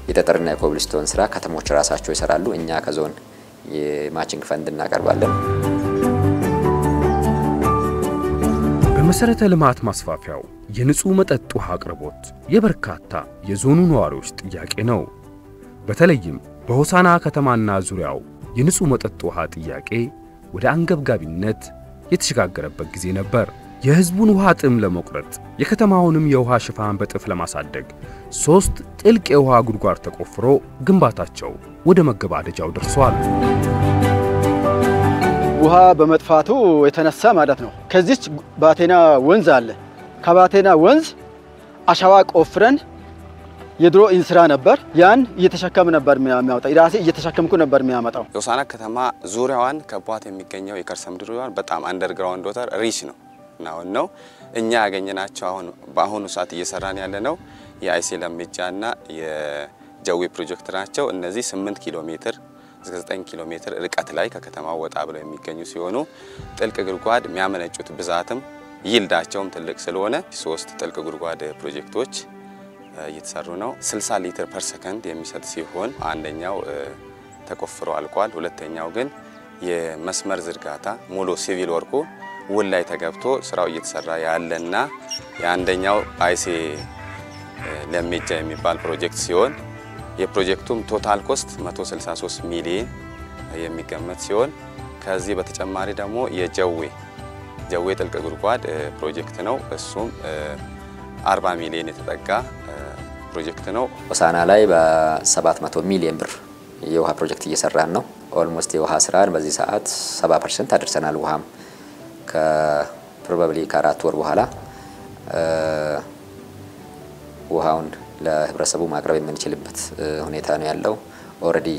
የጠጠርና የኮብልስቶን ስራ ከተሞች ራሳቸው ይሰራሉ። እኛ ከዞን የማቺንግ ፈንድ እናቀርባለን። በመሰረተ ልማት ማስፋፊያው የንጹህ መጠጥ ውሃ አቅርቦት የበርካታ የዞኑ ነዋሪዎች ጥያቄ ነው። በተለይም በሆሳዕና ከተማና ዙሪያው የንጹህ መጠጥ ውሃ ጥያቄ ወደ አንገብጋቢነት የተሸጋገረበት ጊዜ ነበር። የህዝቡን ውሃ ጥም ለመቁረጥ የከተማውንም የውሃ ሽፋን በጥፍ ለማሳደግ 3 ጥልቅ የውሃ ጉድጓድ ተቆፍሮ ግንባታቸው ወደ መገባደጃው ደርሷል። ውሃ በመጥፋቱ የተነሳ ማለት ነው። ከዚች ባቴና ወንዝ አለ። ከባቴና ወንዝ አሻዋ ቆፍረን የድሮ ኢንስራ ነበር ያን እየተሸከም ነበር የሚያመጣው ራሴ እየተሸከምኩ ነበር የሚያመጣው። የሆሳዕና ከተማ ዙሪያዋን ከቧት የሚገኘው የከርሰ ምድር ውሃ በጣም አንደርግራውንድ ወተር ሪች ነው። እኛ ያገኘናቸው በአሁኑ ሰዓት እየሰራን ያለነው የአይሲ ለምጃና የጀዊ ፕሮጀክት ናቸው። እነዚህ 8 ኪሎ ሜትር እስከ 9 ኪሎ ሜትር ርቀት ላይ ከከተማው ወጣ ብለው የሚገኙ ሲሆኑ ጥልቅ ጉድጓድ የሚያመነጩት ብዛትም ይልዳቸውም ትልቅ ስለሆነ 3 ጥልቅ ጉድጓድ ፕሮጀክቶች እየተሰሩ ነው። 60 ሊትር ፐር ሰከንድ የሚሰጥ ሲሆን አንደኛው ተቆፍሮ አልቋል። ሁለተኛው ግን የመስመር ዝርጋታ ሙሉ ሲቪል ወርኩ ውል ላይ ተገብቶ ስራው እየተሰራ ያለና የአንደኛው አይሲ ለምጃ የሚባል ፕሮጀክት ሲሆን የፕሮጀክቱም ቶታል ኮስት 163 ሚሊዮን የሚገመት ሲሆን ከዚህ በተጨማሪ ደግሞ የጀዌ ጥልቅ ጉድጓድ ፕሮጀክት ነው። እሱም 40 ሚሊዮን የተጠጋ ፕሮጀክት ነው። ሆሳዕና ላይ በ700 ሚሊዮን ብር የውሃ ፕሮጀክት እየሰራን ነው። ኦልሞስት የውሃ ስራን በዚህ ሰዓት 70% አድርሰናል። ውሃም ከፕሮባብሊ ከ4 ወር በኋላ ውሃውን ለህብረተሰቡ ማቅረብ የምንችልበት ሁኔታ ነው ያለው። ኦሬዲ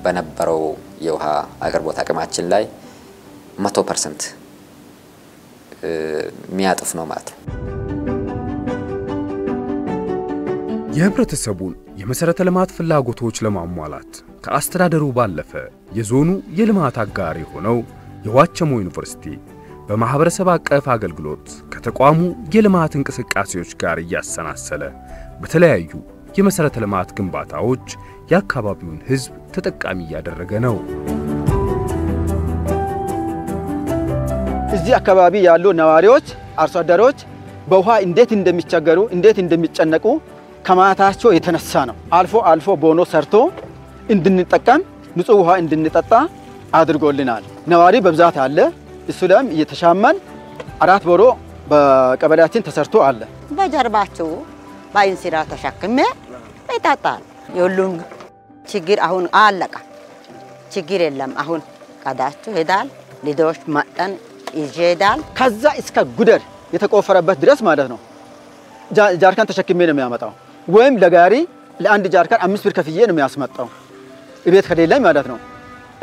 በነበረው የውሃ አቅርቦት አቅማችን ላይ 100% የሚያጥፍ ነው ማለት ነው። የህብረተሰቡን የመሰረተ ልማት ፍላጎቶች ለማሟላት ከአስተዳደሩ ባለፈ የዞኑ የልማት አጋር የሆነው የዋቸሞ ዩኒቨርሲቲ በማህበረሰብ አቀፍ አገልግሎት ከተቋሙ የልማት እንቅስቃሴዎች ጋር እያሰናሰለ በተለያዩ የመሰረተ ልማት ግንባታዎች የአካባቢውን ህዝብ ተጠቃሚ ያደረገ ነው። እዚህ አካባቢ ያሉ ነዋሪዎች አርሶ አደሮች በውሃ እንዴት እንደሚቸገሩ እንዴት እንደሚጨነቁ ከማታቸው የተነሳ ነው። አልፎ ቦኖ ሰርቶ እንድንጠቀም ንጹህ ውሃ እንድንጠጣ አድርጎልናል። ነዋሪ በብዛት አለ። እሱለም እየተሻማን 4 ቦሮ በቀበሌያችን ተሰርቶ አለ። በጀርባቸው በኢንሲራ ተሸክሜ ይጣጣል። የሁሉም ችግር አሁን አለቀ። ችግር የለም። አሁን ቀዳቸው ሄዳል። ልጆች መጠን ይሄዳል። ከዛ እስከ ጉደር የተቆፈረበት ድረስ ማለት ነው። ጃርካን ተሸክሜ ነው የሚያመጣው ወይም ለጋሪ ለአንድ ጃርካን 5 ብር ከፍዬ ነው የሚያስመጣው እቤት ከሌለኝ ማለት ነው።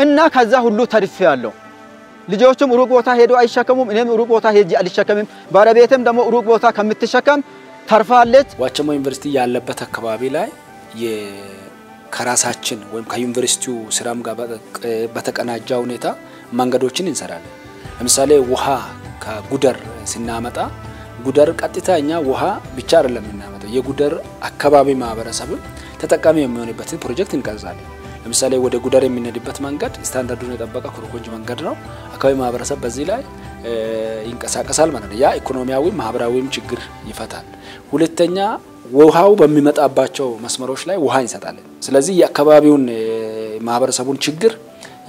እና ከዛ ሁሉ ተርፌ ያለው ልጆቹም ሩቅ ቦታ ሄዶ አይሸከሙም። እኔም ሩቅ ቦታ ሄጄ አልሸከምም። ባለቤቴም ደግሞ ሩቅ ቦታ ከምትሸከም ተርፋለች። ዋቸሞ ዩኒቨርሲቲ ያለበት አካባቢ ላይ ከራሳችን ወይም ከዩኒቨርሲቲው ስራም ጋር በተቀናጀ ሁኔታ መንገዶችን እንሰራለን። ለምሳሌ ውሃ ከጉደር ስናመጣ ጉደር ቀጥታኛ ውሃ ብቻ አይደለም እናመጣው፣ የጉደር አካባቢ ማህበረሰብ ተጠቃሚ የሚሆንበትን ፕሮጀክት እንቀርጻለን። ለምሳሌ ወደ ጉደር የሚነድበት መንገድ ስታንዳርዱን የጠበቀ ኮረኮንች መንገድ ነው። አካባቢ ማህበረሰብ በዚህ ላይ ይንቀሳቀሳል ማለት ነው። ያ ኢኮኖሚያዊ ማህበራዊም ችግር ይፈታል። ሁለተኛ ውሃው በሚመጣባቸው መስመሮች ላይ ውሃ እንሰጣለን። ስለዚህ የአካባቢውን ማህበረሰቡን ችግር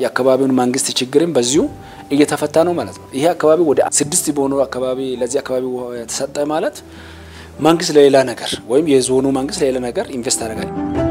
የአካባቢውን መንግስት ችግርን በዚሁ እየተፈታ ነው ማለት ነው። ይሄ አካባቢ ወደ 6 በሆነ አካባቢ ለዚህ አካባቢ ተሰጠ ማለት መንግስት ለሌላ ነገር ወይም የዞኑ መንግስት ለሌላ ነገር ኢንቨስት ያደርጋል።